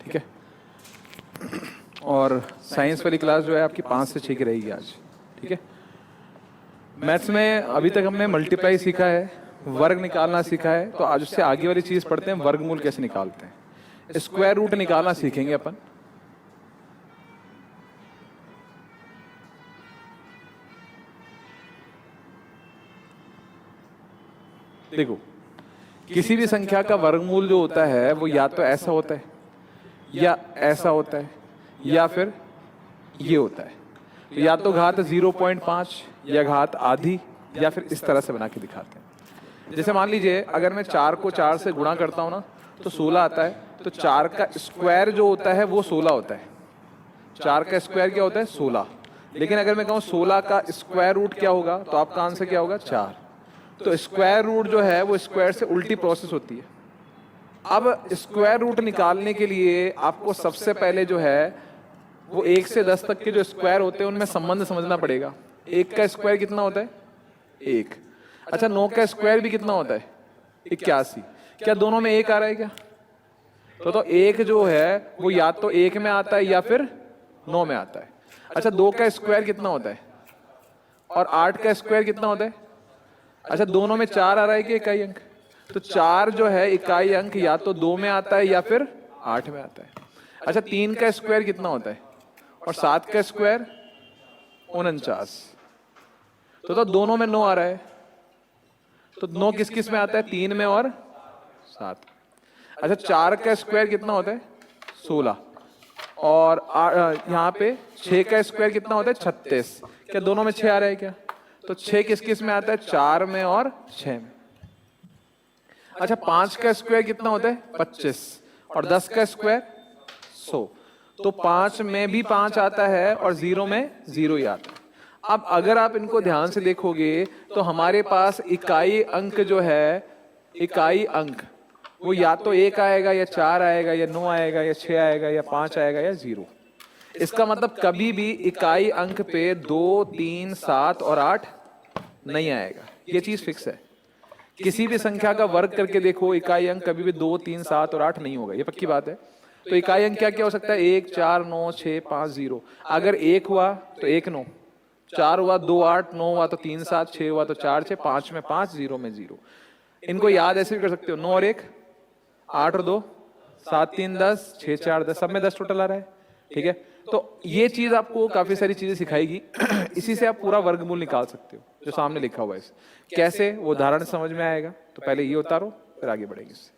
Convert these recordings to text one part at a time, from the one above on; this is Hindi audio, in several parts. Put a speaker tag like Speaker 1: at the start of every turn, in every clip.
Speaker 1: ठीक है। और साइंस वाली क्लास जो है आपकी 5 से 6 की रहेगी आज, ठीक है। मैथ्स में अभी तक हमने मल्टीप्लाई सीखा है, वर्ग निकालना सीखा है, तो आज उससे आगे वाली चीज पढ़ते हैं, वर्गमूल कैसे निकालते हैं। स्क्वायर रूट निकालना सीखेंगे अपन। देखो, किसी भी संख्या का वर्गमूल जो होता है वो या तो ऐसा होता है, या ऐसा होता है, या फिर ये होता है। तो या तो घात 0.5 या घात आधी, या फिर इस तरह से बना के दिखाते हैं। जैसे मान लीजिए अगर मैं 4 को 4 से गुणा करता हूं ना तो 16 आता है। तो 4 का स्क्वायर जो होता है वो 16 होता है। 4 का स्क्वायर क्या होता है? 16। लेकिन अगर मैं कहूँ 16 का स्क्वायर रूट क्या होगा, तो आपका आंसर क्या होगा? 4। तो स्क्वायर रूट जो है वो स्क्वायर से उल्टी प्रोसेस होती है। अब स्क्वायर रूट निकालने के लिए आपको सबसे पहले जो है वो 1 से 10 तक के जो स्क्वायर होते हैं उनमें संबंध समझना पड़ेगा। 1 का स्क्वायर कितना होता है? 1। अच्छा, 9 का स्क्वायर भी कितना होता है? 81। क्या दोनों में 1 आ रहा है क्या? तो 1 जो है वो या तो 1 में आता है या फिर 9 में आता है। अच्छा, 2 का स्क्वायर कितना होता है? और 8 का स्क्वायर कितना होता है? अच्छा, दोनों में 4 आ रहा है कि इकाई अंक? तो 4 जो है इकाई अंक या तो 2 में आता है या फिर 8 में आता है। अच्छा, 3 का स्क्वायर कितना होता है? और 7 का स्क्वायर 49। तो दोनों में 9 आ रहा है। तो 9 किस किस में आता है? 3 में और 7। अच्छा, 4 का स्क्वायर कितना होता है? 16। और यहाँ पे 6 का स्क्वायर कितना होता है? 36। क्या दोनों में 6 आ रहा है क्या? तो 6 किस किस में आता है? 4 में और 6 में। अच्छा, 5 का स्क्वायर कितना होता है? 25। और 10 का स्क्वायर 100। तो 5 में भी 5 आता है और 0 में 0 ही आता है। अब अगर आप इनको ध्यान से देखोगे तो हमारे पास इकाई अंक जो है, इकाई अंक वो या तो 1 आएगा या 4 आएगा या 9 आएगा या 6 आएगा या 5 आएगा या 0। इसका मतलब कभी भी इकाई अंक पे 2, 3, 7 और 8 नहीं आएगा। ये चीज फिक्स है। किसी भी संख्या का वर्ग करके देखो, इकाई अंक कभी भी 2, 3, 7 और 8 नहीं होगा। ये पक्की बात है। तो इकाई अंक क्या क्या हो सकता है? 1, 4, 9, 6, 5, 0। अगर 1 हुआ तो 1, 9। 4 हुआ 2, 8, 9 हुआ तो 3, 7, 6 हुआ तो 4, 6, 5 में 5, 0 में 0। इनको याद ऐसे भी कर सकते हो। 9 और 1 8 और 2 7, 3 10, 6 4 10, सब में 10 टोटल आ रहा है। ठीक है। तो ये चीज आपको काफी सारी चीजें सिखाएगी। इसी से आप पूरा वर्गमूल निकाल सकते हो जो सामने लिखा हुआ है। कैसे, वो उदाहरण समझ में आएगा। तो पहले ये उतारो, फिर आगे बढ़ेंगे इससे।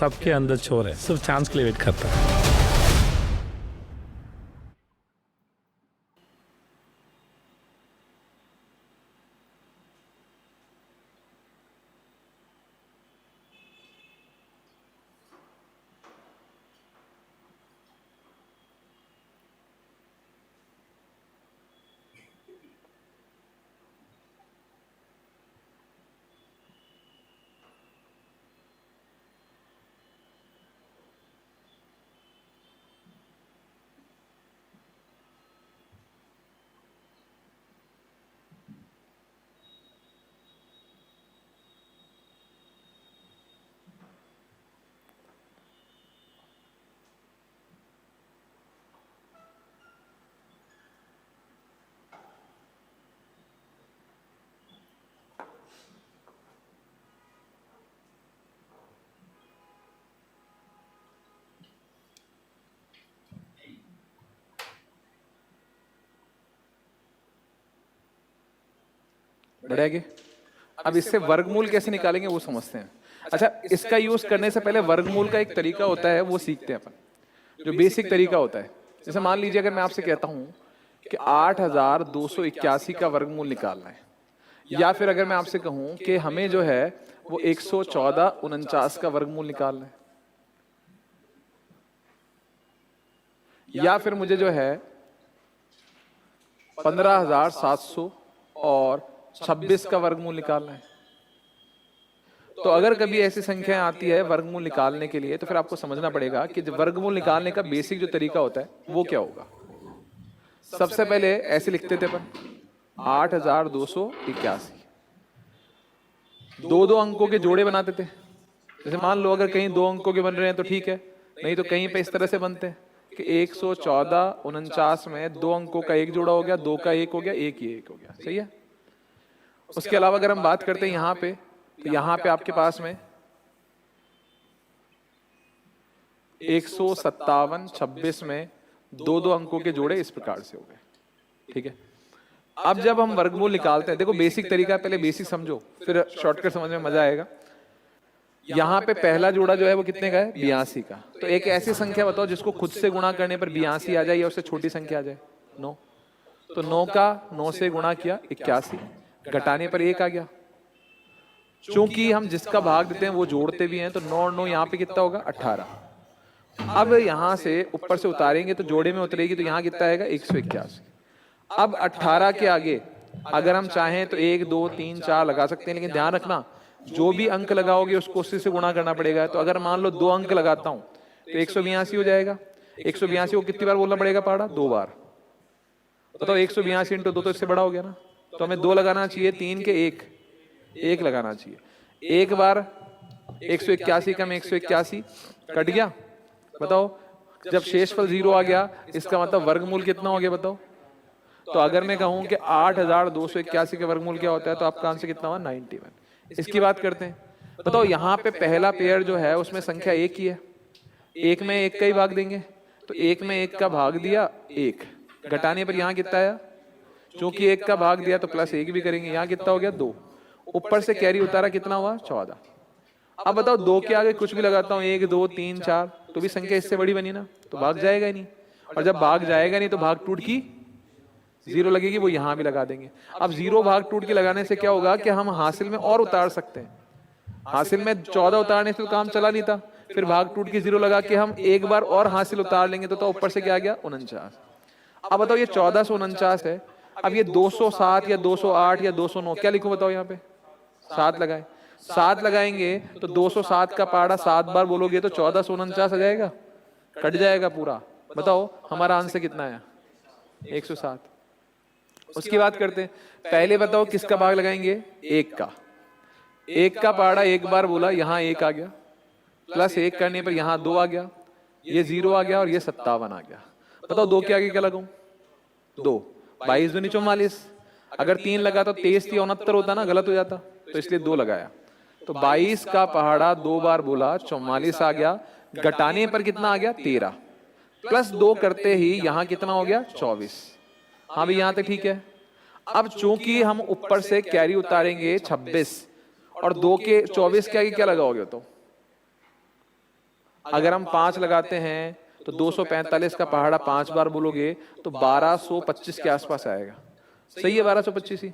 Speaker 2: सबके अंदर चोर है, सिर्फ चांस के लिए वेट करता है।
Speaker 1: बढ़ेगी। अब इससे वर्गमूल कैसे निकालेंगे वो समझते हैं। अच्छा, इसका यूज करने से पहले वर्गमूल का एक तरीका होता है, वो सीखते हैं अपन, जो बेसिक तरीका होता है। जैसे मान लीजिए अगर मैं आपसे कहता हूं कि 8281 का वर्गमूल निकालना है, या फिर अगर मैं आपसे कहूं कि हमें जो है वो 11449 का वर्गमूल निकालना है, या फिर मुझे जो है 15,726 का वर्गमूल निकालना है। तो अगर कभी ऐसी संख्याएं आती है वर्गमूल निकालने के लिए, तो फिर आपको समझना पड़ेगा कि वर्गमूल निकालने का बेसिक जो तरीका होता है वो क्या होगा। सबसे पहले ऐसे लिखते थे अपन 8281, दो दो अंकों के जोड़े बनाते थे। जैसे मान लो अगर कहीं 2 अंकों के बन रहे हैं तो ठीक है, नहीं तो कहीं पे इस तरह से बनते हैं कि 11449 में 2 अंकों का एक जोड़ा हो गया, 2 का एक हो गया, एक ही एक हो गया। सही है। उसके अलावा अगर हम बात करते हैं यहाँ पे, तो यहाँ पे आपके पास में 15726 में 2 अंकों के जोड़े इस प्रकार से हो गए। ठीक है। अब जब हम वर्गमूल निकालते हैं, देखो बेसिक तरीका, पहले बेसिक समझो फिर शॉर्टकट समझ में मजा आएगा। यहाँ पे पहला जोड़ा जो है वो कितने का है, 82 का। तो एक ऐसी संख्या बताओ जिसको खुद से गुणा करने पर 82 आ जाए या उससे छोटी संख्या आ जाए। 9। तो 9 का 9 से गुणा किया 81, घटाने पर 1 आ गया। चूंकि हम जिसका भाग देते हैं वो जोड़ते भी हैं, तो 9 और 9 यहाँ पे कितना होगा, 18। अब यहाँ से ऊपर से उतारेंगे तो जोड़े में उतरेगी, तो यहाँ कितना आएगा, 181। अब 18 के आगे अगर हम चाहें तो 1 2 3 4 लगा सकते हैं, लेकिन ध्यान रखना जो भी अंक लगाओगे उसको उसी से गुणा करना पड़ेगा। तो अगर मान लो 2 अंक लगाता हूं तो 182 हो जाएगा। 182 को कितनी बार बोलना पड़ेगा पहाड़ा, 2 बार। तो 182 इंटू 2 तो इससे बड़ा हो गया ना, तो हमें 2 लगाना चाहिए, 3 के 1 लगाना चाहिए। एक बार 181 कम 181 कट गया। बताओ जब शेषफल 0 आ गया इसका मतलब वर्गमूल कितना हो गया बताओ। तो अगर मैं कहूं कि 8281 का वर्गमूल क्या होता है, तो आपका आंसर कितना हुआ, 91। इसकी बात करते हैं। बताओ यहाँ पे पहला पेयर जो है उसमें संख्या 1 ही है, 1 में 1 का ही भाग देंगे, तो 1 में 1 का भाग दिया 1, घटाने पर यहाँ कितना आया, चूंकि 1 का भाग दिया तो प्लस 1 भी करेंगे, यहाँ कितना हो गया 2, ऊपर से कैरी उतारा कितना हुआ 14। अब बताओ 2 के आगे कुछ भी लगाता हूँ, 1 2 3 4, तो भी संख्या इससे बड़ी बनी ना, तो भाग जाएगा ही नहीं। और जब भाग जाएगा नहीं तो भाग टूट की 0 लगेगी, वो यहां भी लगा देंगे। अब 0 भाग टूट के लगाने से क्या होगा कि हम हासिल में और उतार सकते हैं। हासिल में 14 उतारने से तो काम चला नहीं था, फिर भाग टूट के 0 लगा के हम एक बार और हासिल उतार लेंगे, तो ऊपर से क्या आ गया 49। अब बताओ ये 1449 है, अब ये 207 या 208 या 209 क्या लिखूं बताओ, यहाँ पे 7 लगाए, 7 लगाएंगे तो 207 का पहाड़ा 7 बार बोलोगे तो 1449 आ जाएगा, कट जाएगा पूरा। बताओ हमारा आंसर कितना है, 107। उसकी बात करते हैं। पहले बताओ किसका भाग लगाएंगे, 1 का। 1 का पहाड़ा एक बार बोला, यहाँ 1 आ गया, प्लस 1 करने पर यहाँ 2 आ गया, ये 0 आ गया और ये 57 आ गया। बताओ 2 के आगे क्या लगाऊं, 2, 22 दूनी 44। अगर 3 लगा तो 23 थी 69 होता ना, गलत हो जाता, तो इसलिए 2 लगाया। तो 22 का पहाड़ा 2 बार बोला 44 आ गया, घटाने पर कितना आ गया 13, प्लस 2 करते ही यहाँ कितना हो गया 24। हाँ भी यहाँ तक ठीक है। अब चूंकि हम ऊपर से कैरी उतारेंगे 26 और 2 के 24 के आगे क्या लगाओगे, तो अगर हम 5 लगाते हैं तो 245 का पहाड़ा 5 बार बोलोगे तो 1225 के आसपास आएगा। सही है, 1225 ही।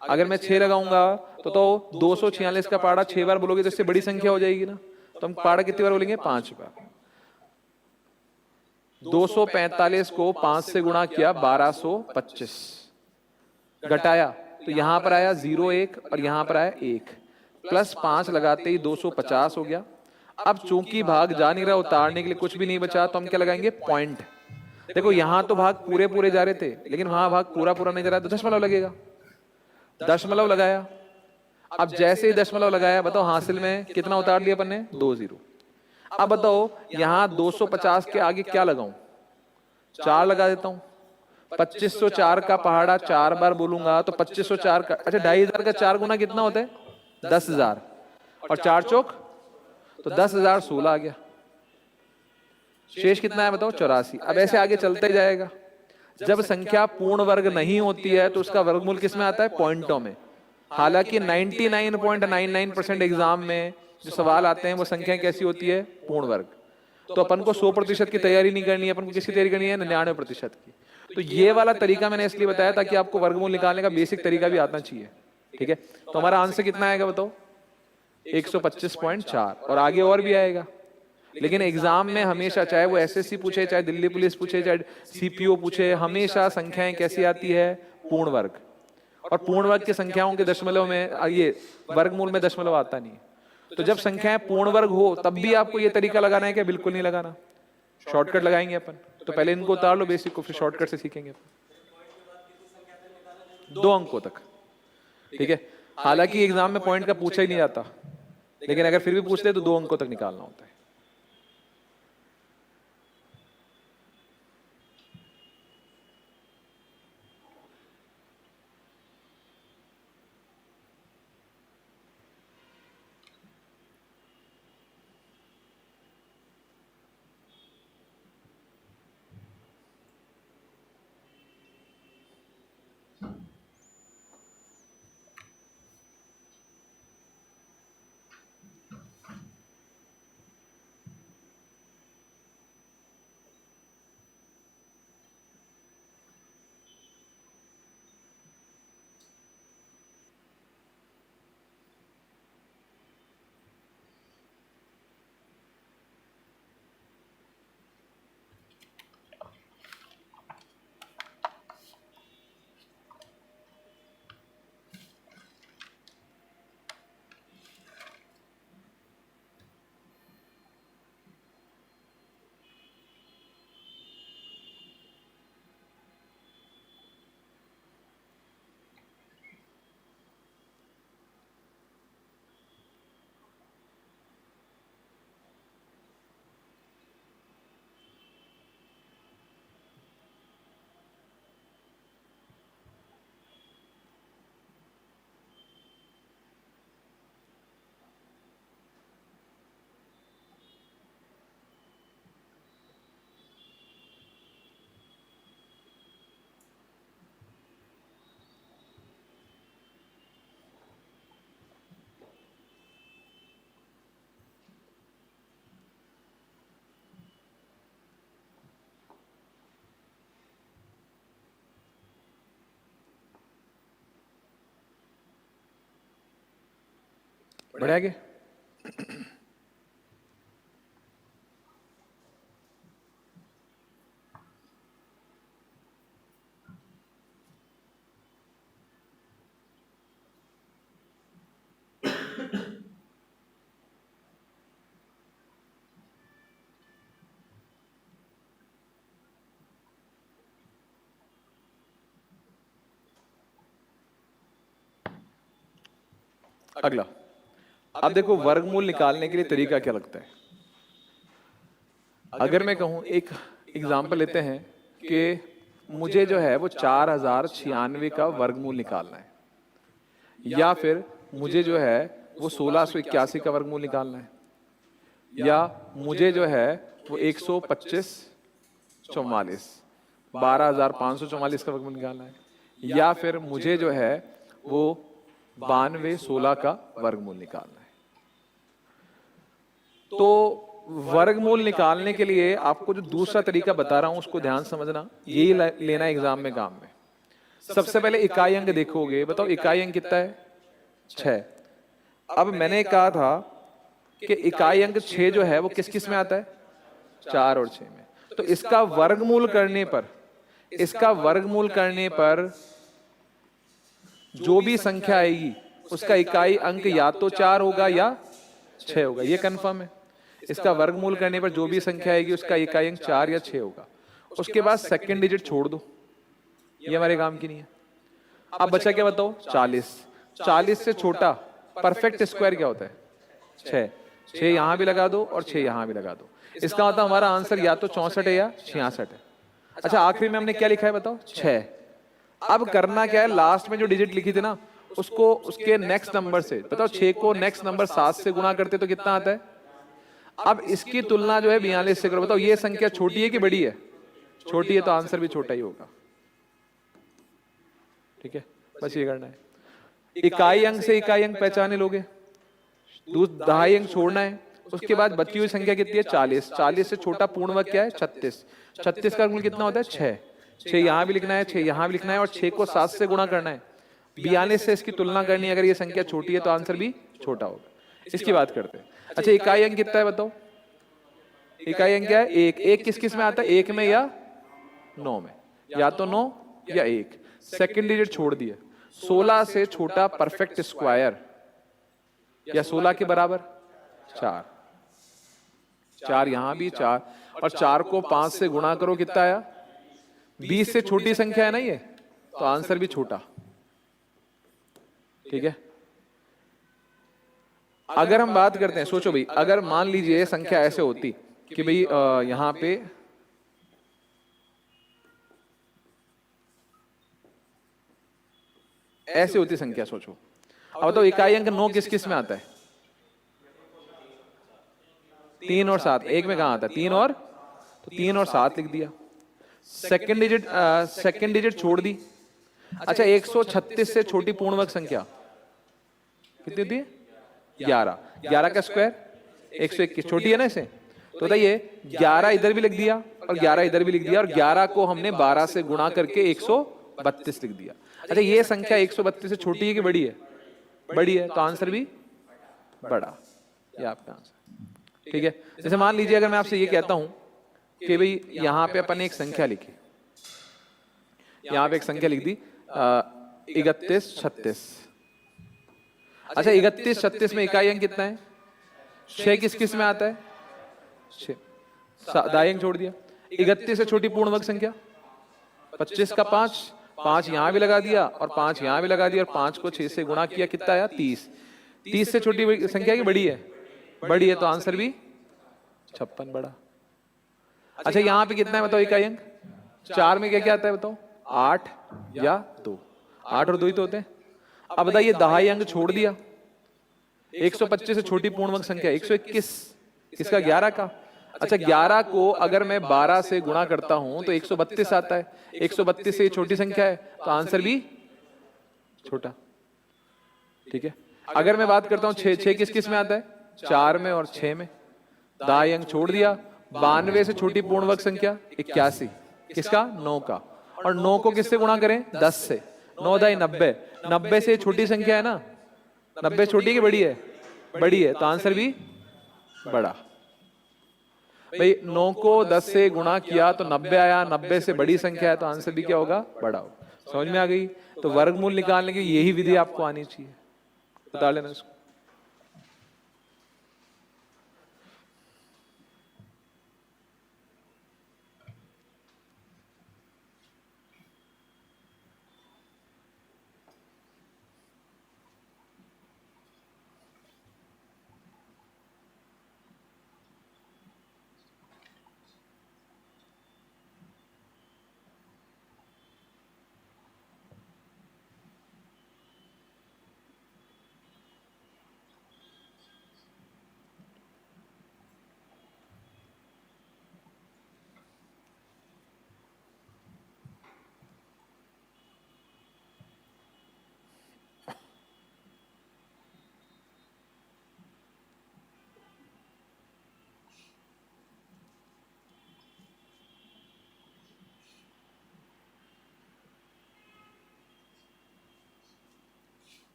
Speaker 1: अगर मैं 6 लगाऊंगा तो 246 का पहाड़ा 6 बार बोलोगे तो इससे बड़ी संख्या हो जाएगी ना, तो हम पहाड़ा कितनी बार बोलेंगे, 5 बार। 245 को 5 से गुणा किया 1225, घटाया तो यहां पर आया 0 1 और यहां पर आया 1, प्लस 5 लगाते ही 250 हो गया। अब चूंकि भाग जा नहीं रहा, उतारने के लिए कुछ भी नहीं बचा, तो हम क्या लगाएंगे, पॉइंट। देखो यहां तो भाग पूरे पूरे जा रहे थे, लेकिन वहां भाग पूरा पूरा नहीं जा रहा, तो दशमलव लगेगा। दशमलव लगाया। अब जैसे ही दशमलव लगाया बताओ हासिल में कितना उतार लिया अपन ने, 2 0। अब बताओ यहां 250 के आगे क्या लगाऊं, 4 लगा देता हूं। 2504 का पहाड़ा 4 बार बोलूंगा तो 2504 का, अच्छा 2500 का 4 गुना कितना होता है, 10,000, और 4 चौक तो 10,016 आ गया। शेष कितना है बताओ, 84। अब ऐसे आगे चलते जाएगा। जब संख्या पूर्ण वर्ग नहीं होती है तो उसका वर्गमूल किस में आता है, पॉइंटों में। हालांकि 99.99% एग्जाम में जो सवाल आते हैं वो संख्या कैसी होती है, पूर्ण वर्ग। तो अपन को 100% की तैयारी नहीं करनी है, अपन को किसकी तैयारी करनी है, 99% की। तो ये वाला तरीका मैंने इसलिए बताया ताकि आपको वर्गमूल निकालने का बेसिक तरीका भी आना चाहिए। ठीक है, तो हमारा आंसर कितना आएगा बताओ, 125.4, और आगे और भी आएगा। लेकिन एग्जाम में हमेशा, चाहे वो एसएससी पूछे, चाहे दिल्ली पुलिस पूछे, चाहे सीपीओ पूछे, हमेशा संख्याएं कैसी आती है, पूर्ण वर्ग। और पूर्ण वर्ग की संख्याओं के दशमलव में, ये वर्गमूल में दशमलव आता नहीं। तो जब संख्याएं पूर्ण वर्ग हो तब भी आपको ये तरीका लगाना है क्या, बिल्कुल नहीं लगाना, शॉर्टकट लगाएंगे अपन। तो पहले इनको उतार लो बेसिक को, फिर शॉर्टकट से सीखेंगे अपन 2 अंकों तक। ठीक है, हालांकि एग्जाम में पॉइंट का पूछा ही नहीं जाता, लेकिन अगर फिर भी पूछते तो 2 अंकों तक निकालना होता है। बढ़े आगे। अगला, अब देखो वर्गमूल निकालने के लिए तरीका क्या लगता है। अगर मैं कहूं, एक एग्जाम्पल लेते हैं कि मुझे जो है वो 4096 का वर्गमूल निकालना है, या फिर मुझे जो है वो 1681 का वर्गमूल निकालना है, या मुझे जो है वो 125/44 12,544 का वर्गमूल निकालना है, या फिर मुझे जो है वो 92/16 का वर्गमूल निकालना है। तो वर्गमूल निकालने के लिए आपको जो दूसरा तरीका बता रहा हूं उसको ध्यान समझना, यही लेना एग्जाम में काम में। सबसे पहले इकाई अंक देखोगे, बताओ इकाई अंक कितना है, 6। अब मैंने कहा था कि इकाई अंक 6 जो है वो किस किस में आता है, 4 और 6 में। तो इसका वर्गमूल करने पर जो भी संख्या आएगी उसका इकाई अंक या तो 4 होगा या 6 होगा, ये कंफर्म है। इसका वर्गमूल करने पर जो भी संख्या आएगी उसका इकाई अंक 4 या 6 होगा। उसके बाद सेकंड डिजिट छोड़ दो, ये हमारे काम की नहीं है। अब बचा क्या बताओ, 40। 40 से छोटा परफेक्ट स्क्वायर क्या होता है, 6। 6 यहां भी लगा दो और 6 यहां भी लगा दो। इसका मतलब हमारा आंसर या तो 64 है या 66 है। अच्छा, आखिरी में हमने क्या लिखा है बताओ, 6। अब करना क्या है, लास्ट में जो डिजिट लिखी थी ना उसको उसके नेक्स्ट नंबर से, बताओ 6 को नेक्स्ट नंबर 7 से गुणा करते तो कितना आता है। अब इसकी तुलना जो है 42 से करो। बताओ ये संख्या छोटी है कि बड़ी है, छोटी है तो आंसर भी छोटा ही होगा। ठीक है, बस ये करना है। इकाई अंक से इकाई अंक पहचाने लोगे, दहाई अंक छोड़ना है। उसके बाद बची हुई संख्या कितनी है? 40। 40 से छोटा पूर्ण वर्ग क्या है? 36। 36 का वर्गमूल कितना होता है? 6। 6 यहां भी लिखना है, 6 यहां भी लिखना है, और 6 को 7 से गुणा करना है। 42 से इसकी तुलना करनी है। अगर ये संख्या छोटी है तो आंसर भी छोटा होगा। इसकी बात करते हैं। अच्छा, इकाई अंक कितना है बताओ? इकाई अंक क्या है? 1। 1 किस किस में आता है? 1 में या 9 में? या तो 9 या 1। सेकंड डिजिट छोड़ दिया। 16 से छोटा परफेक्ट स्क्वायर या 16 के बराबर 4। 4 यहां भी 4, और 4 को 5 से गुणा करो, कितना आया? 20 से छोटी संख्या है ना ये, तो आंसर भी छोटा। ठीक है। अगर हम बात करते हैं, सोचो भाई, अगर मान लीजिए ये संख्या ऐसे होती कि भाई यहां पे ऐसे होती संख्या, सोचो। अब बताओ इकाई अंक 9 किस किस में आता है? 3 और 7। एक में कहां आता है? 3 और, तो 3 और 7 लिख दिया। सेकंड डिजिट छोड़ दी। अच्छा, 136 से छोटी पूर्ण वर्ग संख्या कितनी होती है? 11। 11 का स्क्वायर 121, छोटी है ना इसे, तो बताइए 11 इधर भी लिख दिया और 11 इधर भी लिख दिया, और 11 को हमने 12 से गुणा करके 132 लिख दिया। अच्छा, ये संख्या 132 से छोटी है कि बड़ी है? बड़ी है, तो आंसर भी बड़ा। ये आपका आंसर। ठीक है। जैसे मान लीजिए अगर मैं आपसे ये कहता हूं कि भाई यहां पे अपन एक संख्या लिखी, यहां पे एक संख्या लिख दी 31 36। अच्छा, 31 36 में इकाई अंक कितना है? 6 किस किस में आता है? 6। दाई अंक छोड़ दिया। 31 से छोटी पूर्ण वर्ग संख्या 25 का 5। 5 यहां भी लगा दिया और 5 यहां भी लगा दिया, और 5 को 6 से गुणा किया, कितना आया? 30। 30 से छोटी संख्या की बड़ी है? बड़ी है, तो आंसर भी 56 बड़ा। अच्छा, यहां पे कितना है बताओ इकाई अंक? 4 में क्या क्या आता है बताओ? 8 या 2? 8 और 2 ही तो होते हैं। अब बताइए दहाई अंक छोड़ दिया। 125 से छोटी पूर्ण वर्ग संख्या 121, किसका? 11 का। अच्छा, 11 को अगर मैं 12 से गुणा करता हूं तो 132 आता है। 132 से ये छोटी संख्या है, तो आंसर भी छोटा। ठीक है। अगर मैं बात करता हूं 6, 6 किस किस में आता है? 4 में और 6 में। दाई अंक छोड़ दिया। 92 से छोटी पूर्ण वर्ग संख्या 81, किसका? 9 का। और 9 को किससे गुणा करें? 10 से। 9 दाई 90। 90 से छोटी संख्या है ना? 90 छोटी है कि बड़ी है? बड़ी है, तो आंसर भी बड़ा। भाई 9 को 10 से गुणा किया तो 90 आया, 90 से बड़ी संख्या है, तो आंसर भी क्या होगा? बड़ा होगा। समझ में आ गई? तो वर्गमूल निकालने की यही विधि आपको आनी चाहिए, बता लेना इसको।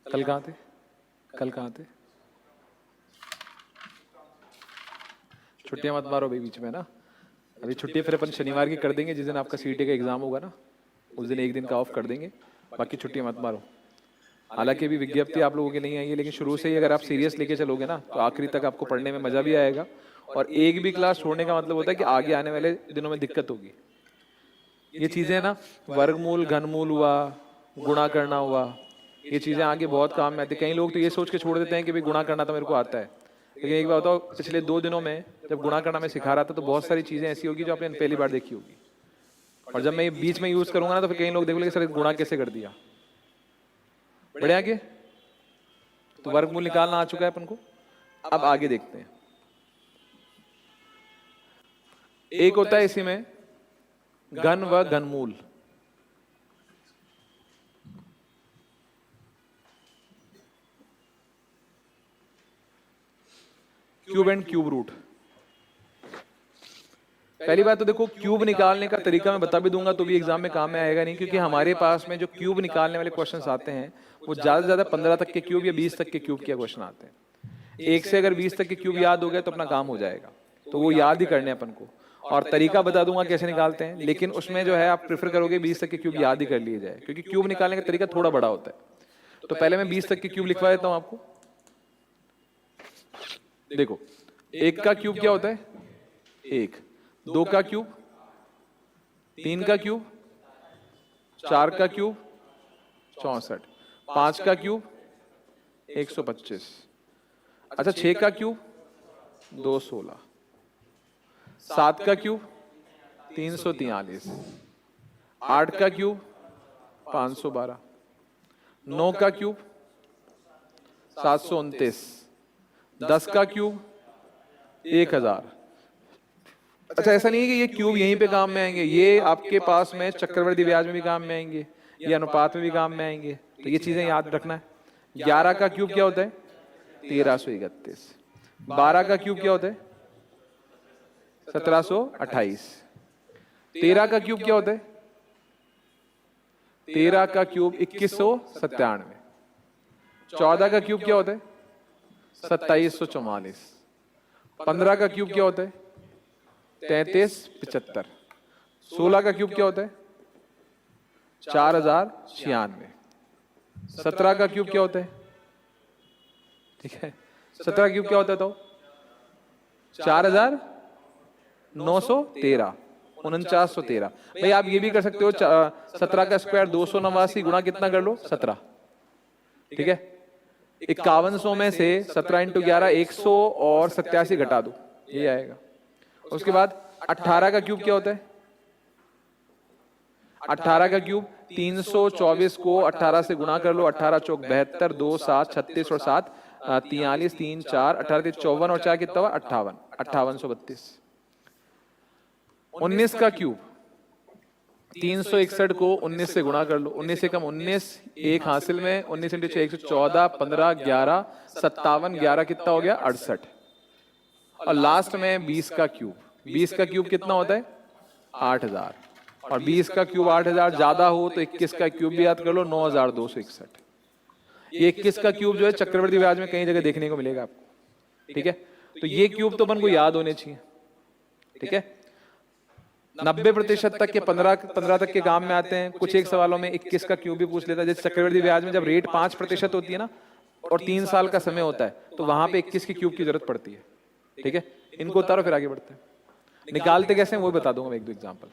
Speaker 1: कल कहाँ थे? कल कहाँ थे? छुट्टियां मत मारो भाई बीच में ना। अभी छुट्टी फिर अपन शनिवार की कर देंगे, जिस दिन आपका सीईटी का एग्जाम होगा ना, उस दिन एक दिन का ऑफ कर देंगे। बाकी छुट्टियां मत मारो। हालांकि अभी विज्ञप्ति आप लोगों की नहीं आई है, लेकिन शुरू से ही अगर आप सीरियस लेके चलोगे ना तो आखिरी तक आपको पढ़ने में मजा भी आएगा। और एक भी क्लास छोड़ने का मतलब होता है कि आगे आने वाले दिनों में दिक्कत होगी। ये चीजें ना, वर्गमूल, घनमूल हुआ, गुणा करना हुआ, ये चीजें आगे बहुत काम में आती है। कई लोग तो ये सोच के छोड़ देते हैं कि भाई गुणा करना तो मेरे को आता है, लेकिन एक बात बताओ, पिछले 2 दिनों में जब गुणा करना मैं सिखा रहा था तो बहुत सारी चीजें ऐसी होगी जो आपने पहली बार देखी होगी, और जब मैं बीच में यूज करूंगा ना तो फिर कई लोग देखोगे सर गुणा कैसे कर दिया। बढ़िया आगे तो वर्गमूल निकालना आ चुका है अपन को। अब आगे देखते हैं। एक होता है इसी में घन व घनमूल। Cube and cube root. पहली बात तो देखो, क्यूब निकालने का तरीका मैं बता भी दूंगा तो भी एग्जाम में काम में आएगा नहीं, क्योंकि हमारे पास में जो क्यूब निकालने वाले क्वेश्चंस आते हैं वो ज्यादा से ज्यादा 15 तक के क्यूब या 20 तक के क्यूब के क्वेश्चन आते हैं। एक से अगर 20 तक के क्यूब याद हो गए तो अपना काम हो जाएगा, तो वो याद ही करने अपन को। और तरीका बता दूंगा कैसे निकालते हैं, लेकिन उसमें जो है आप प्रेफर करोगे 20 तक के क्यूब याद ही कर लिए जाए, क्योंकि क्यूब निकालने का तरीका थोड़ा बड़ा होता है। तो पहले मैं 20 तक के क्यूब लिखवा देता हूं आपको। देखो, एक का क्यूब क्या होता है? एक। दो का क्यूब, तीन का क्यूब, चार का क्यूब 64, पांच का क्यूब 125, अच्छा 6 का क्यूब 216, 7 का क्यूब 343, 8 का क्यूब 512, 9 का क्यूब 729, 10 का क्यूब 1000। अच्छा, ऐसा नहीं है कि ये क्यूब यहीं पे काम में आएंगे, ये आपके पास में चक्रवर्ती ब्याज में भी काम में आएंगे, ये अनुपात में भी काम में आएंगे, तो ये चीजें याद रखना है। 11 का क्यूब क्या होता है? 1331। 12 का क्यूब क्या होता है? 1728। 13 का क्यूब क्या होता है? 13 का क्यूब 2197। 14 का क्यूब क्या होता है? 2744। 15 का क्यूब क्या होता है? 3375। 16 का क्यूब क्या होता है? 4096। 17 का क्यूब क्या होता है? ठीक है, 17 क्यूब क्या होता है? तो 4913, 4913। भाई आप ये भी कर सकते हो, 17 का स्क्वायर 289 गुणा कितना कर लो? 17। ठीक है, 5100 में से 17 इंटू 11 100 और 87 घटा दो, ये आएगा। उसके बाद 18 का क्यूब क्या होता है? 18 का क्यूब 324 को 18 से गुणा कर लो, 18 चौक 72, 2 7 36 और 7 43, 3 4 18 54 और 4 कितना हुआ? 58, 5832। 19 का क्यूब 361 को 19 से गुणा कर लो, 19 से कम 19, एक हासिल में 19 इंटू 6 114, 15 11 57, 11 कितना हो गया? 68। और लास्ट में 20 का क्यूब, 20 का क्यूब कितना होता है? 8000। और 20 का क्यूब 8000 ज्यादा हो तो 21 का क्यूब भी याद कर लो, 9261। ये 21 का क्यूब जो है चक्रवर्ती व्याज में कई जगह देखने को मिलेगा आपको। ठीक है, तो ये क्यूब तो अपन को याद होने चाहिए। ठीक है, 90% तक के 15 तक के काम में आते हैं। कुछ एक सवालों में 21 का क्यूब भी पूछ लेता है। जैसे चक्रवर्ती ब्याज में जब रेट 5% होती है ना और 3 साल का समय होता है, तो वहां पे 21 की क्यूब की जरूरत पड़ती है। ठीक है, इनको उतारो फिर आगे बढ़ते हैं। निकालते कैसे हैं वो बता दूंगा मैं, एक दो एग्जाम्पल।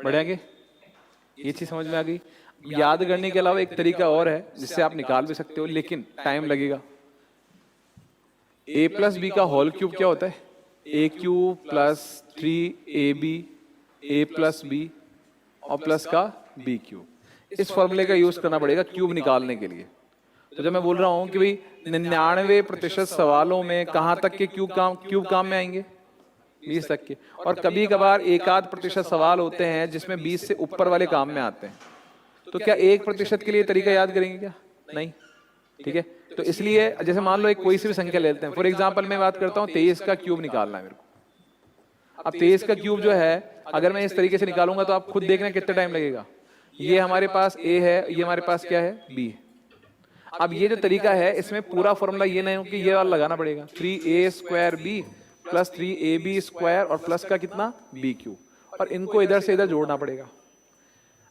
Speaker 1: बढ़ेंगे। ये चीज समझ में आ गई। याद करने के अलावा एक तरीका और है जिससे आप निकाल भी सकते हो, लेकिन टाइम लगेगा। a प्लस बी का होल क्यूब क्या होता है? A cube plus 3ab a plus B और प्लस का बी क्यूब। इस फॉर्मूले का यूज करना पड़ेगा क्यूब निकालने के लिए। तो जब मैं बोल रहा हूं कि भाई 99% सवालों में कहां तक के क्यूब काम में आएंगे? 20 तक के। और कभी कभार 1-8% सवाल होते हैं जिसमें 20 से ऊपर वाले काम में आते हैं। तो क्या 1% के लिए तरीका याद करेंगे क्या? नहीं। ठीक है, तो इसलिए जैसे मान लो एक कोई सी भी संख्या लेते हैं, फॉर एग्जांपल मैं बात करता हूं 23 का क्यूब निकालना है मेरे को। अब 23 का क्यूब जो है अगर मैं इस तरीके से निकालूंगा तो आप खुद देखना कितना टाइम लगेगा। ये हमारे पास a है, ये हमारे पास क्या है? b है। अब ये जो तरीका है इसमें पूरा फॉर्मूला ये नहीं हो कि ये वाला लगाना पड़ेगा, 3a² b प्लस 3ab² और प्लस का कितना? b क्यूब, और इनको इधर से इधर जोड़ना पड़ेगा।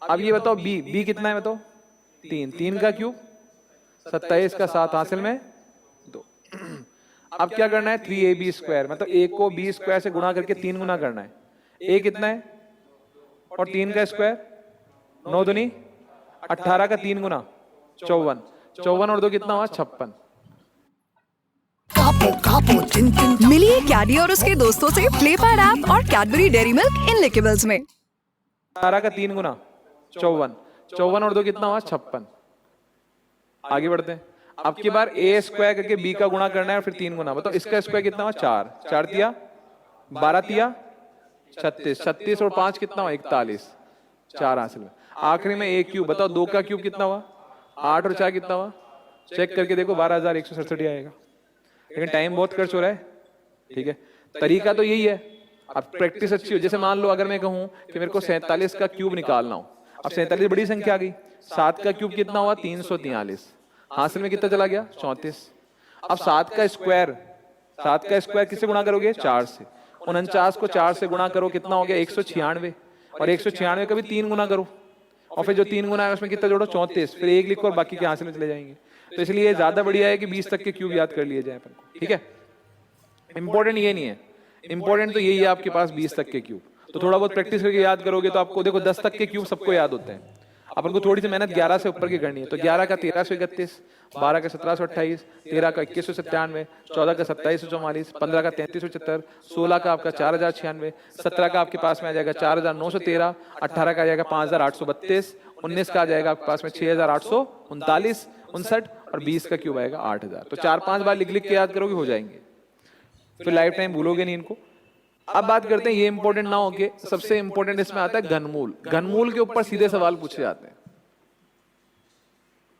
Speaker 1: अब ये बताओ b कितना है बताओ? 3 का क्यूब 27 का 7 हासिल में 2। अब क्या करना है? 3ab², मतलब a को b² से गुणा करके 3 गुना करना है। a कितना है? और 3 का स्क्वायर 9 दूनी 18 का 3 गुना 54, 54 और 2 कितना हुआ? 56।
Speaker 3: मिलिए कैडी और उसके दोस्तों से प्ले पैड ऐप और कैडबरी डेयरी मिल्क इनलिकेबल्स में।
Speaker 1: 18 का 3 गुना 54, 54 और 2 कितना हुआ? 56। आगे बढ़ते हैं। अब की बार a² करके b का गुणा करना है, फिर 3 गुना। बताओ इसका स्क्वायर कितना हुआ? 4, 4 तिया 12 तिया 36, 36 और 5 कितना हुआ? 41, 4 हासिल में। आखिरी में a क्यूब। बताओ 2 का क्यूब कितना हुआ? 8 और 4 कितना हुआ? चेक करके देखो, 12,167 आएगा। लेकिन टाइम बहुत खर्च हो रहा है। ठीक है, तरीका तो यही है। अब प्रैक्टिस अच्छी हो। जैसे मान लो अगर मैं कहूं कि मेरे को 47 का क्यूब निकालना हो, अब 47 बड़ी संख्या आ गई, 7 का क्यूब कितना हुआ? 343, हासिल में कितना चला गया? 34। अब 7 का स्क्वायर, 7 का स्क्वायर किससे गुणा करोगे? 4 से। 49 को 4 से गुणा करो, कितना हो गया? 196, और 196 का भी 3 गुना करो, और फिर जो 3 गुना है उसमें कितना जोड़ो? 34, फिर 1 लिखो और बाकी के हासिल में चले जाएंगे। तो इसलिए ज्यादा बढ़िया है कि 20 तक के क्यूब याद कर लिए जाए अपन को। ठीक है, इंपॉर्टेंट ये नहीं है, इंपॉर्टेंट तो यही है आपके पास 20 तक के क्यूब। तो थोड़ा बहुत प्रैक्टिस करके याद करोगे तो आपको देखो 10 तक के क्यूब सबको याद होते हैं। अपन को थोड़ी सी मेहनत 11 से ऊपर की करनी है। तो 11 का 1331, 12 का 1728, 13 का 2197, 14 का 2744, 15 का 3375, 16 का आपका 4096, 17 का आपके पास में आ जाएगा 4913, 18 का आ जाएगा 5832, 19 का आ जाएगा आपके पास में 6839, 59 और 20 का क्यूब आएगा 8000। तो 4-5 बार लिख लिख के याद करोगे, हो जाएंगे, फिर लाइफ टाइम भूलोगे नहीं इनको। अब बात करते हैं, ये इंपॉर्टेंट ना हो के सबसे इंपॉर्टेंट इसमें आता है घनमूल। घनमूल के ऊपर सीधे सवाल पूछे जाते हैं,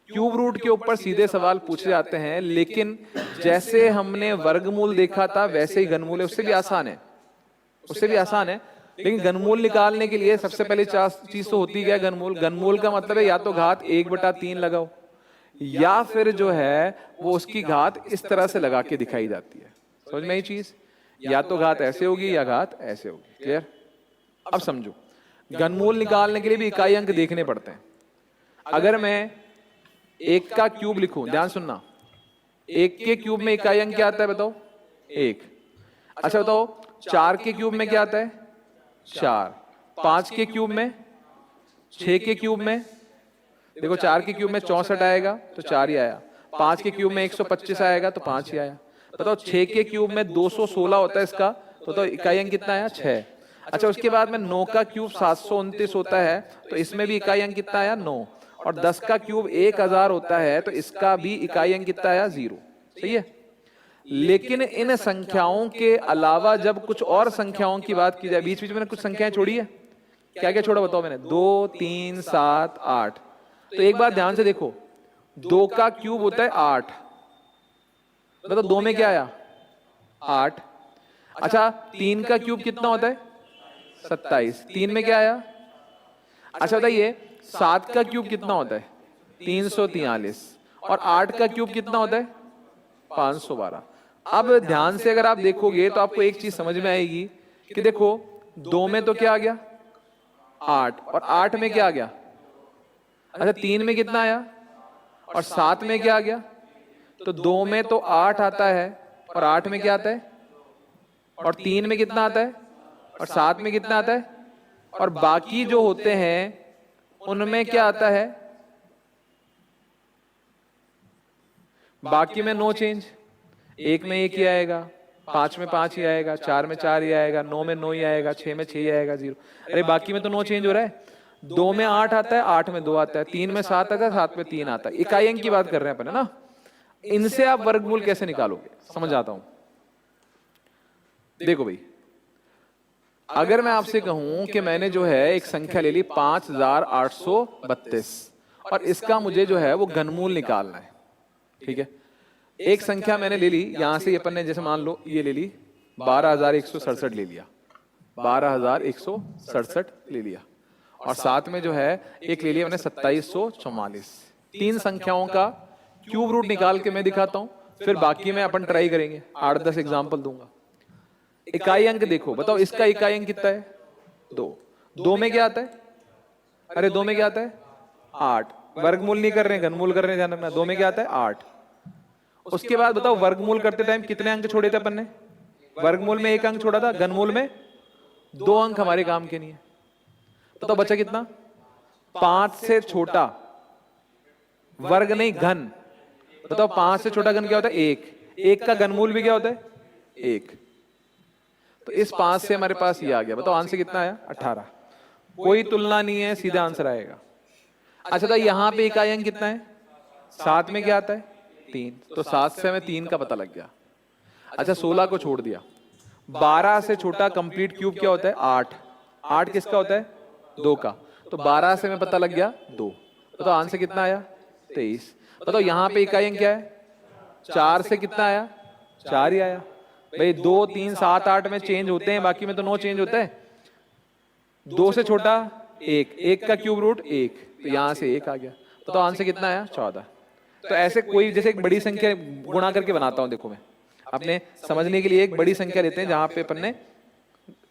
Speaker 1: क्यूब रूट के ऊपर सीधे सवाल पूछे जाते हैं। लेकिन जैसे हमने वर्गमूल देखा था वैसे ही घनमूल है, उससे भी आसान है, उससे भी आसान है। लेकिन घनमूल निकालने के लिए सबसे पहले चीज तो होती है घनमूल। घनमूल का मतलब है या तो घात 1/3 लगाओ, या फिर जो है वो उसकी घात इस तरह से लगा के दिखाई जाती है। समझ में ये चीज? या तो घात ऐसे होगी या घात ऐसे होगी। क्लियर? अब समझो, घनमूल निकालने के लिए भी इकाई अंक देखने पड़ते हैं। अगर मैं 1 का क्यूब लिखूं, ध्यान सुनना, 1 के क्यूब में इकाई अंक क्या आता है बताओ? 1। अच्छा बताओ 4 के क्यूब में क्या आता है? 4। 5 के क्यूब में, 6 के क्यूब में, देखो 4 के क्यूब में 64 आएगा तो 4 ही आया, 5 के क्यूब में 125 आएगा तो 5 ही आया। बताओ 6 के क्यूब में 216 होता है इसका, तो इकाई अंक कितना आया? 6। अच्छा उसके बाद में 9 का क्यूब 729 होता है, तो इसमें भी इकाई अंक कितना आया? 9। और 10 का क्यूब 1000 होता है, तो इसका भी इकाई अंक कितना आया? 0। सही है। लेकिन इन संख्याओं के अलावा जब कुछ और संख्याओं की बात की जाए, बीच बीच में कुछ संख्याएं छोड़ी है। क्या क्या छोड़ा बताओ मैंने? 2, 3, 7, 8। तो एक बार ध्यान से देखो, 2 का क्यूब होता है 8, मतलब 2 में क्या आया? 8। अच्छा 3 का क्यूब कितना होता है? 27, 3 में क्या आया? अच्छा बताइए 7 का क्यूब कितना होता है? 343। और 8 का क्यूब कितना होता है? 512। अब ध्यान से अगर आप देखोगे तो आपको एक चीज समझ में आएगी कि देखो 2 में तो क्या आ गया? 8, और 8 में क्या आ गया? अच्छा 3 में कितना आया? और 7 में क्या आ गया? तो 2 में तो 8 आता है, और 8 में क्या आता है? और 3 में कितना आता है? और 7 में कितना आता है? और बाकी जो होते हैं उनमें क्या आता है, बाकी में नो चेंज, एक में एक ही आएगा, 5 में 5 ही आएगा, 4 में 4 ही आएगा, 9 में 9 ही आएगा, 6 में 6 ही आएगा, 0। अरे बाकी में तो नो चेंज हो रहा है। 2 में 8 आता है, 8 में 2 आता है, 3 में 7 आता है, 7 में 3 आता है। इकाई अंक की बात कर रहे हैं अपन, है ना। इनसे आप वर्गमूल कैसे निकालोगे, समझ आता हूं। देखो भाई, अगर मैं आपसे कहूं कि मैंने जो है एक संख्या ले ली 5832 और इसका मुझे जो है वो घनमूल निकालना है, ठीक है। एक संख्या मैंने ले ली, यहां से अपन ने जैसे मान लो ये ले ली 12167 ले लिया, 12167 ले लिया, और साथ में जो है एक ले लिया मैंने 2744। 3 संख्याओं का क्यूब रूट निकाल के मैं दिखाता हूं, फिर बाकी में अपन ट्राई करेंगे, 8-10 एग्जाम्पल दूंगा। इकाई अंक देखो, बताओ इसका इकाई अंक कितना है, 2। 2 में क्या आता है, अरे 2 में क्या आता है, 8। वर्गमूल नहीं कर रहे हैं, घनमूल कर रहे हैं, ध्यान रखना। 2 में क्या आता है, 8। उसके बाद बताओ वर्गमूल करते टाइम कितने अंक छोड़े थे अपन ने, वर्गमूल में 1 अंक छोड़ा था, घनमूल में 2 अंक हमारे काम के नहीं है। बताओ बचा कितना, 5 से छोटा वर्ग नहीं घन। बताओ 5 से छोटा घन क्या होता है, 1। 1 का घनमूल भी क्या होता है, 1। तो इस 5 से हमारे पास ये आ गया। बताओ आंसर कितना आया, 18। कोई तुलना नहीं है, सीधा आंसर आएगा। अच्छा तो यहां पे इकाई अंक कितना है, 7 में क्या आता है, 3। तो 7 से हमें 3 का पता लग गया। अच्छा 16 को छोड़ दिया। 12 से छोटा कंप्लीट क्यूब क्या होता है, 8। 8 किसका होता है, 2 का। तो 12 से हमें पता लग गया 2। तो आंसर कितना आया, 23। बताओ यहां पे इकाई अंक क्या है, 4 से कितना आया, 4 ही आया। भाई 2, 3, 7, 8 में चेंज होते हैं, बाकी में तो नो चेंज होता है। 2 से छोटा 1, 1 का क्यूब रूट 1, तो यहां से 1 आ गया। तो आंसर कितना आया, 14। तो ऐसे कोई जैसे एक बड़ी संख्या गुणा करके बनाता हूं, देखो मैं अपने समझने के लिए एक बड़ी संख्या लेते हैं जहां पे अपन ने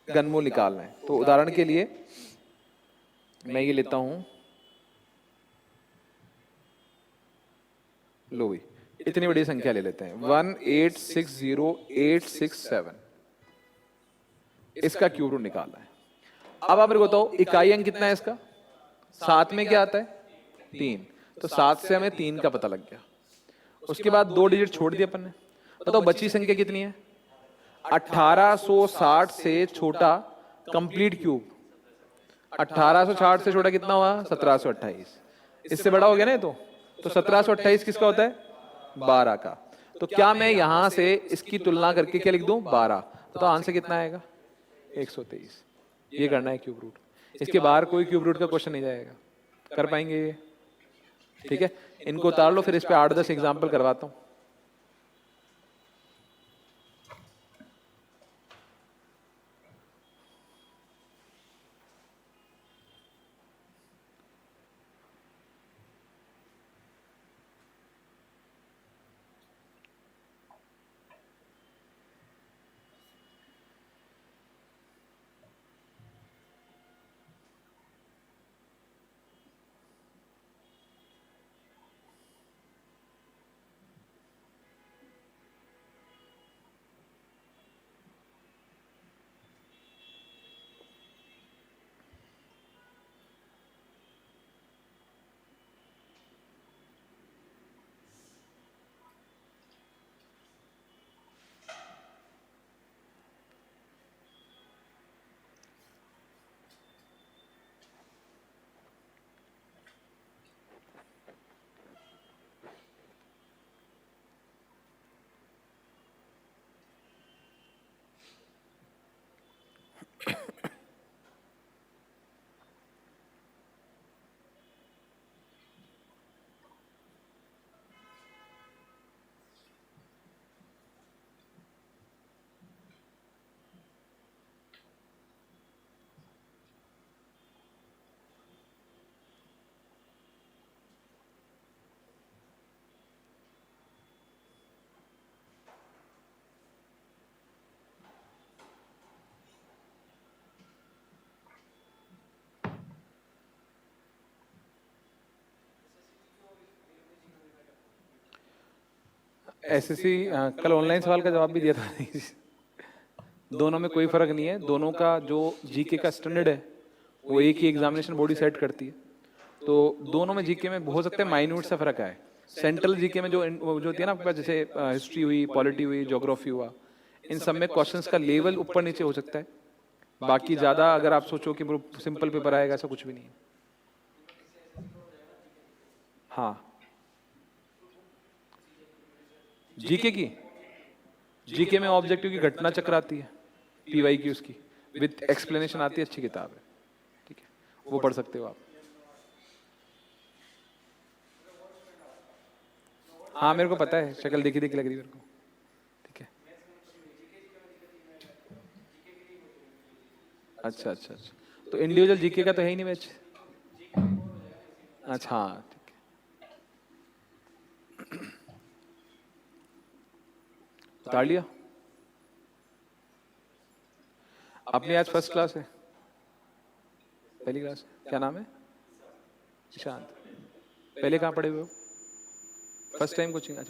Speaker 1: घनमूल निकालना है। तो उदाहरण के लिए मैं ये लेता हूं, लो भाई इतनी बड़ी संख्या ले लेते हैं, 1860867। इसका क्यूब रूट निकालना है। अब आप मेरे को बताओ इकाई अंक कितना है इसका, 7 में क्या आता है, 3। तो 7 से हमें 3 का पता लग गया। उसके बाद 2 डिजिट छोड़ दिए अपन ने। बताओ बची संख्या कितनी है, 1860 से छोटा कंप्लीट क्यूब। 1860 से छोटा कितना हुआ, 1728। इससे बड़ा हो गया ना तो 1728 किसका होता है, 12 का। तो क्या मैं यहां से इसकी तुलना करके क्या लिख दूं, 12। तो आंसर कितना आएगा, 123। ये करना है क्यूब रूट। इसके बाहर कोई क्यूब रूट का क्वेश्चन नहीं जाएगा, कर पाएंगे ये, ठीक है। इनको उतार लो, फिर इस पे 8-10 एग्जाम्पल करवाता हूं। एसएससी कल ऑनलाइन सवाल का जवाब भी दिया था। दोनों में कोई फर्क नहीं है, दोनों का जो जीके का स्टैंडर्ड है वो एक ही एग्जामिनेशन बॉडी सेट करती है। तो दोनों में जीके में हो सकता है माइन्यूट सा फर्क आए। सेंट्रल जीके में जो होती है ना आपके पास, जैसे हिस्ट्री हुई, पॉलिटी हुई, ज्योग्राफी हुआ, इन सब में क्वेश्चंस का लेवल ऊपर नीचे हो सकता है। बाकी ज्यादा अगर आप सोचो कि सिंपल पेपर आएगा, ऐसा कुछ भी नहीं है। हाँ, जीके में ऑब्जेक्टिव की घटना चक्र आती है, पीवाई की, उसकी विद एक्सप्लेनेशन आती है, अच्छी किताब है, ठीक है, वो पढ़ सकते हो आप। हाँ मेरे को पता है, शक्ल देखी देखी लग रही है मेरे को, ठीक है। अच्छा अच्छा अच्छा, तो इंडिविजुअल जीके का तो है ही नहीं मैच। अच्छा हाँ ठीक है, उतार लिया। अपनी आज फर्स्ट क्लास है, पहली क्लास, क्या नाम है? ईशांत। पहले कहाँ पढ़े हुए हो? First time coaching? अच्छा